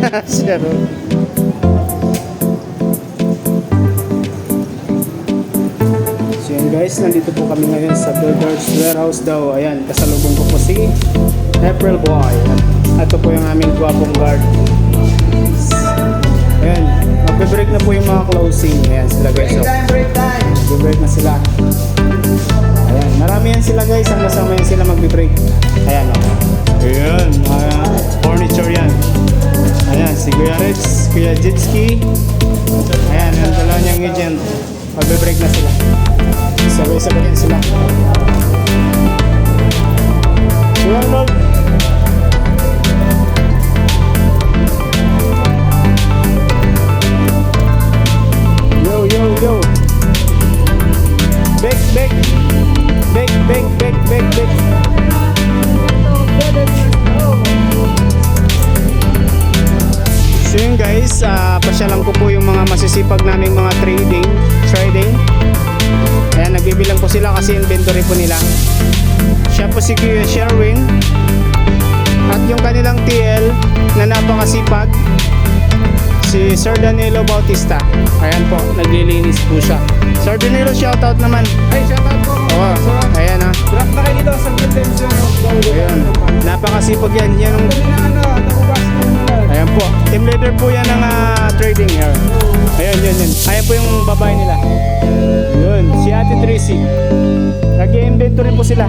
Sure. So yan guys, nandito po kami ngayon sa Builder's Warehouse daw. Ayan, kasalubong ko po si April Boy. Ito po yung aming guwapong guard. Ayan, magbe-break na po yung mga closing. Ayan sila guys. So, Break time! magbe-break na sila. Ayan, marami yan sila guys. Ang kasama yan sila magbe-break. Ayan o. Ayan, mga furniture yan. Ayan, si Kuya Rex, Kuya Jetski. Ayan, yung dalawa niyang agent. Magbe-break na sila. Sabay-sabay yan sila. Kuya Lord. Yo, yo, yo. Back, back. Back, back, back, back, back. So yun guys, pasyalan ko po yung mga masisipag naming mga trading. Ayan, nagbibilang po sila kasi inventory po nila. Siya po si Kuya Sherwin. At yung kanilang TL na napakasipag, si Sir Danilo Bautista. Ayan po, naglilinis po siya. Sir Danilo, shoutout naman. Ay, shoutout po! Oo, ayan ha. Drop na kayo dito sa Gildension. Ayan, napakasipag yan. Yan ang, Nakubas po nila. ayan po, team leader po yan ng trading. Ayan, yun. Ayan po yung babae nila. Yun, si Ate Tracy. Nag-inventory po sila.